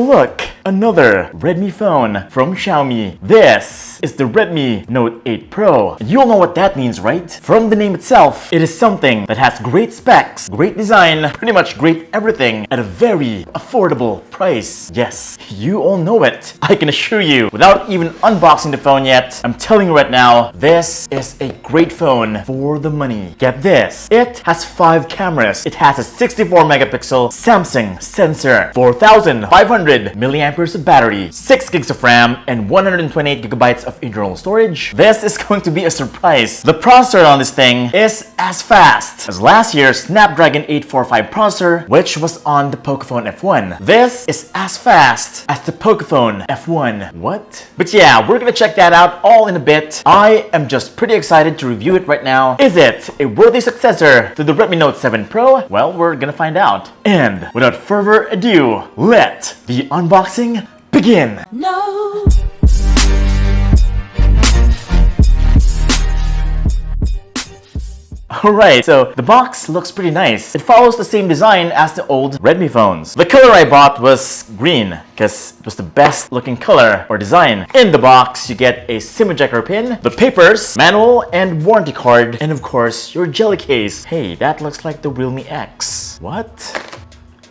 look! Another Redmi phone from Xiaomi. This is the Redmi Note 8 Pro. You'll know what that means, right? From the name itself, it is something that has great specs, great design, pretty much great everything at a very affordable price. Yes, you all know it. I can assure you, without even unboxing the phone yet, I'm telling you right now, this is a great phone for the money. Get this. It has 5 cameras. It has a 64 megapixel Samsung sensor, 4,500 milliamperes of battery, 6 gigs of RAM, and 128 gigabytes of internal storage. This is going to be a surprise. The processor on this thing is as fast as last year's Snapdragon 845 processor, which was on the Pocophone F1. This is as fast as the Pocophone F1. What? But yeah, we're gonna check that out all in a bit. I am just pretty excited to review it right now. Is it a worthy successor to the Redmi Note 7 Pro? Well, we're gonna find out. And without further ado, let the unboxing begin. No. Alright, so the box looks pretty nice. It follows the same design as the old Redmi phones. The color I bought was green because it was the best looking color or design. In the box, you get a SIM ejector pin, the papers, manual and warranty card, and of course, your jelly case. Hey, that looks like the Realme X. What?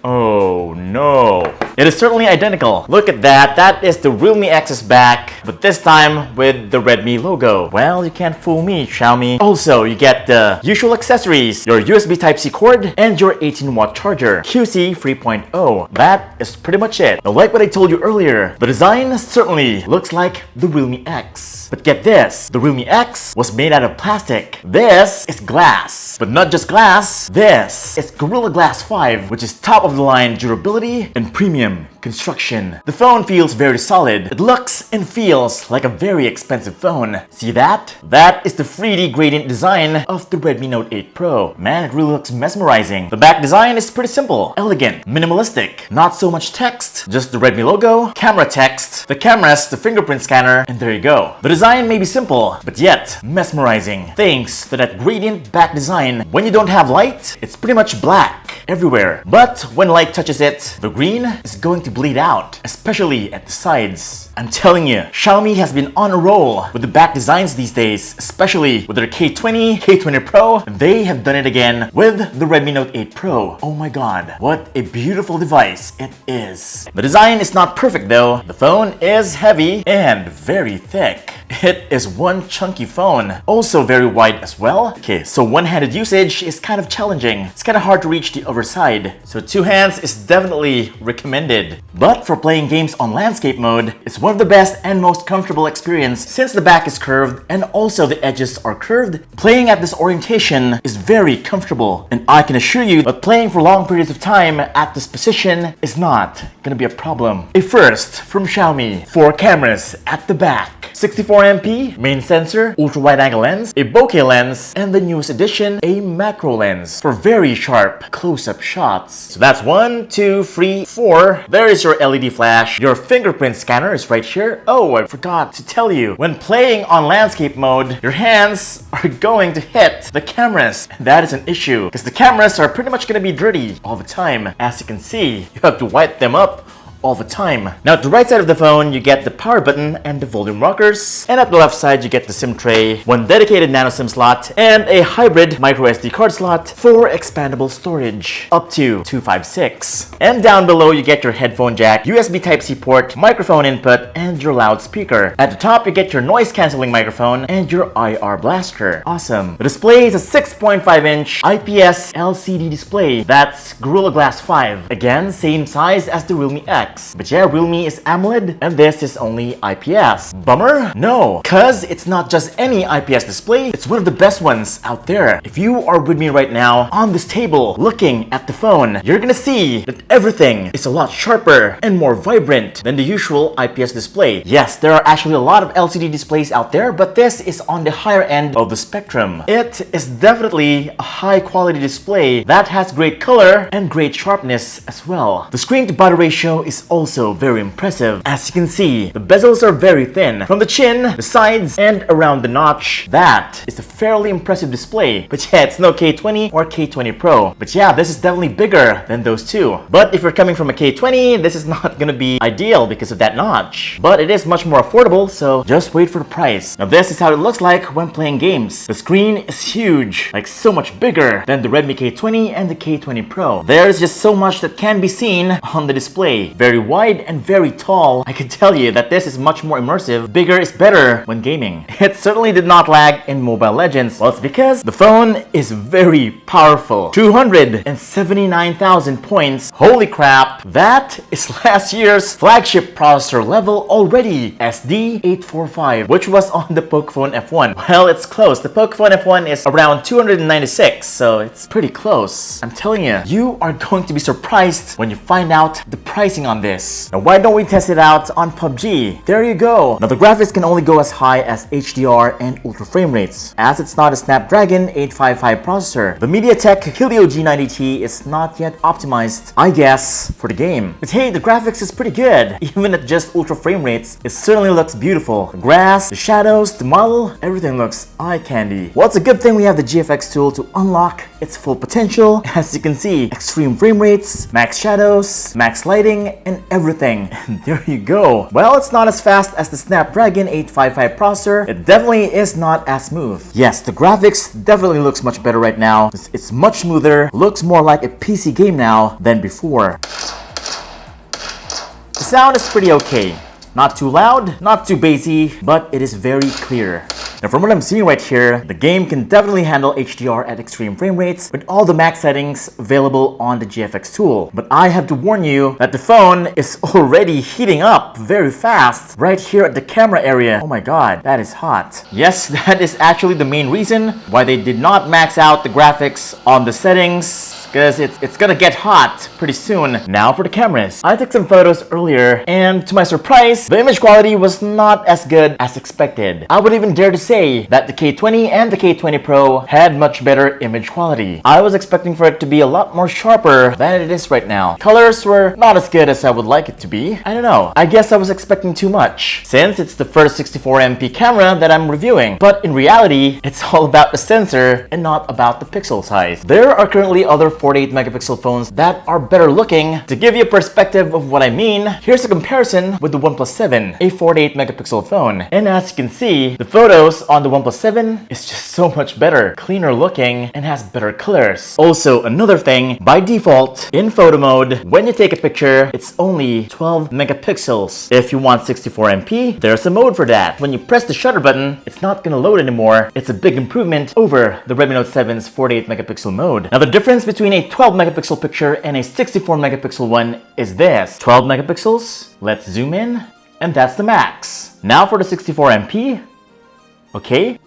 Oh no. It is certainly identical. Look at that. That is the Realme X's back, but this time with the Redmi logo. Well, you can't fool me, Xiaomi. Also, you get the usual accessories, your USB Type-C cord, and your 18-watt charger, QC 3.0. That is pretty much it. Now, like what I told you earlier, the design certainly looks like the Realme X. But get this, the Realme X was made out of plastic. This is glass. But not just glass, this is Gorilla Glass 5, which is top of the line durability and premium construction. The phone feels very solid. It looks and feels like a very expensive phone. See that? That is the 3D gradient design of the Redmi Note 8 Pro. Man, it really looks mesmerizing. The back design is pretty simple, elegant, minimalistic. Not so much text, just the Redmi logo, camera text, the cameras, the fingerprint scanner, and there you go. The design may be simple, but yet mesmerizing. Thanks to that gradient back design, when you don't have light, it's pretty much black everywhere. But when light touches it, the green is going to bleed out, especially at the sides. I'm telling you, Xiaomi has been on a roll with the back designs these days, especially with their K20, K20 Pro. They have done it again with the Redmi Note 8 Pro. Oh my god, what a beautiful device it is. The design is not perfect though. The phone is heavy and very thick. It is one chunky phone, also very wide as well. Okay, so one-handed usage is kind of challenging. It's kind of hard to reach the other side, so 2 hands is definitely recommended. But for playing games on landscape mode, it's one of the best and most comfortable experience since the back is curved and also the edges are curved. Playing at this orientation is very comfortable, and I can assure you that playing for long periods of time at this position is not gonna be a problem. A first from Xiaomi, 4 cameras at the back. 64MP main sensor, ultra-wide angle lens, a bokeh lens, and the newest addition, a macro lens for very sharp close-up shots. So that's 1, 2, 3, 4. There is your LED flash. Your fingerprint scanner is right here. Oh, I forgot to tell you, when playing on landscape mode, your hands are going to hit the cameras. That is an issue because the cameras are pretty much going to be dirty all the time. As you can see, you have to wipe them up all the time. Now at the right side of the phone, you get the power button and the volume rockers. And at the left side, you get the SIM tray, 1 dedicated nano SIM slot, and a hybrid micro SD card slot for expandable storage, up to 256. And down below, you get your headphone jack, USB Type-C port, microphone input, and your loudspeaker. At the top, you get your noise cancelling microphone and your IR blaster. Awesome. The display is a 6.5-inch IPS LCD display. That's Gorilla Glass 5. Again, same size as the Realme X. But yeah, Realme is AMOLED and this is only IPS. Bummer? No, cause it's not just any IPS display, it's one of the best ones out there. If you are with me right now on this table looking at the phone, you're gonna see that everything is a lot sharper and more vibrant than the usual IPS display. Yes, there are actually a lot of LCD displays out there, but this is on the higher end of the spectrum. It is definitely a high quality display that has great color and great sharpness as well. The screen to body ratio is is also very impressive. As you can see, the bezels are very thin. From the chin, the sides, and around the notch, that is a fairly impressive display. But yeah, it's no K20 or K20 Pro. But yeah, this is definitely bigger than those two. But if you're coming from a K20, this is not gonna be ideal because of that notch. But it is much more affordable, so just wait for the price. Now this is how it looks like when playing games. The screen is huge, like so much bigger than the Redmi K20 and the K20 Pro. There's just so much that can be seen on the display. Very wide and very tall. I can tell you that this is much more immersive. Bigger is better when gaming. It certainly did not lag in Mobile Legends. Well, it's because the phone is very powerful. 279,000 points. Holy crap, that is last year's flagship processor level already. SD845, which was on the pocophone F1. Well, it's close. The pocophone F1 is around 296, so it's pretty close. I'm telling you, you are going to be surprised when you find out the pricing on this. Now, why don't we test it out on PUBG? There you go. Now, the graphics can only go as high as HDR and ultra frame rates, as it's not a Snapdragon 855 processor. The MediaTek Helio G90T is not yet optimized, I guess, for the game. But hey, the graphics is pretty good. Even at just ultra frame rates, it certainly looks beautiful. The grass, the shadows, the model, everything looks eye candy. Well, it's a good thing we have the GFX tool to unlock its full potential. As you can see, extreme frame rates, max shadows, max lighting, and everything. And there you go. Well, it's not as fast as the Snapdragon 855 processor. It definitely is not as smooth. Yes, the graphics definitely looks much better right now. It's much smoother, looks more like a PC game now than before. The sound is pretty okay. Not too loud, not too bassy, but it is very clear. Now from what I'm seeing right here, the game can definitely handle HDR at extreme frame rates with all the max settings available on the GFX tool. But I have to warn you that the phone is already heating up very fast right here at the camera area. Oh my god, that is hot. Yes, that is actually the main reason why they did not max out the graphics on the settings, because it's gonna get hot pretty soon. Now for the cameras. I took some photos earlier, and to my surprise, the image quality was not as good as expected. I would even dare to say that the K20 and the K20 Pro had much better image quality. I was expecting for it to be a lot more sharper than it is right now. Colors were not as good as I would like it to be. I don't know. I guess I was expecting too much, since it's the first 64MP camera that I'm reviewing. But in reality, it's all about the sensor and not about the pixel size. There are currently other 48 megapixel phones that are better looking. To give you a perspective of what I mean, here's a comparison with the OnePlus 7, a 48 megapixel phone. And as you can see, the photos on the OnePlus 7 is just so much better, cleaner looking, and has better colors. Also, another thing, by default, in photo mode, when you take a picture, it's only 12 megapixels. If you want 64MP, there's a mode for that. When you press the shutter button, it's not gonna load anymore. It's a big improvement over the Redmi Note 7's 48 megapixel mode. Now the difference between a 12 megapixel picture and a 64 megapixel one is this. 12 megapixels, let's zoom in, and that's the max. Now for the 64MP, okay,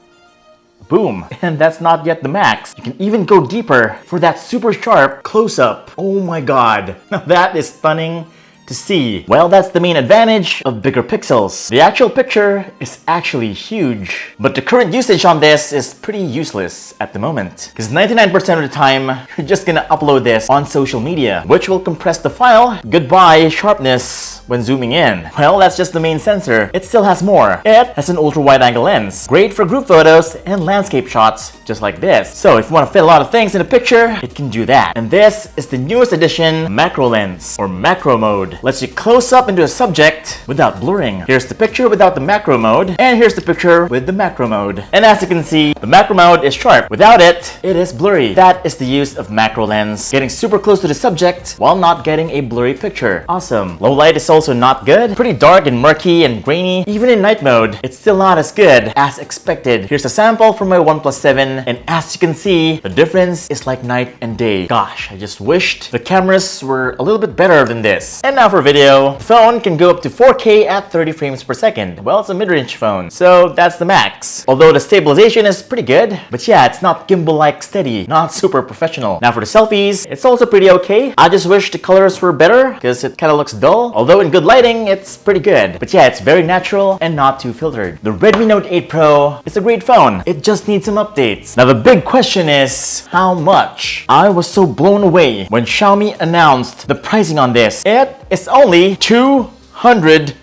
boom, and that's not yet the max. You can even go deeper for that super sharp close-up. Oh my god, now that is stunning to see. Well, that's the main advantage of bigger pixels. The actual picture is actually huge, but the current usage on this is pretty useless at the moment, because 99% of the time you're just gonna upload this on social media, which will compress the file. Goodbye sharpness when zooming in. Well, that's just the main sensor. It still has more. It has an ultra wide angle lens, great for group photos and landscape shots just like this. So if you want to fit a lot of things in a picture, it can do that. And this is the newest addition, macro lens, or macro mode. Lets you close up into a subject without blurring. Here's the picture without the macro mode, and here's the picture with the macro mode. And as you can see, the macro mode is sharp. Without it, it is blurry. That is the use of macro lens, getting super close to the subject while not getting a blurry picture. Awesome. Low light is also not good. Pretty dark and murky and grainy. Even in night mode, it's still not as good as expected. Here's a sample from my OnePlus 7, and as you can see, the difference is like night and day. Gosh, I just wished the cameras were a little bit better than this. And now for video. The phone can go up to 4K at 30 frames per second. Well, it's a mid-range phone, so that's the max. Although the stabilization is pretty good, but yeah, it's not gimbal-like steady, not super professional. Now for the selfies, it's also pretty okay. I just wish the colors were better, because it kind of looks dull. Although in good lighting, it's pretty good. But yeah, it's very natural and not too filtered. The Redmi Note 8 Pro is a great phone. It just needs some updates. Now the big question is, how much? I was so blown away when Xiaomi announced the pricing on this. It is only $200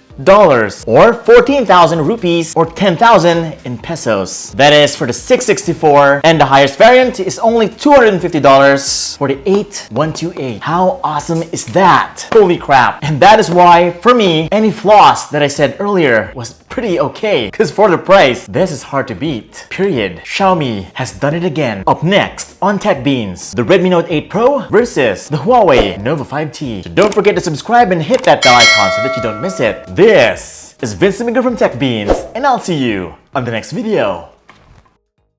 or 14,000 rupees or 10,000 in pesos. That is for the 664, and the highest variant is only $250 for the 8128. How awesome is that? Holy crap. And that is why, for me, any flaws that I said earlier was pretty okay, because for the price, this is hard to beat. Period. Xiaomi has done it again. Up next on Tech Beans, the Redmi Note 8 Pro versus the Huawei Nova 5T. So don't forget to subscribe and hit that bell icon so that you don't miss it. This is Vince Domingo from Tech Beans, and I'll see you on the next video.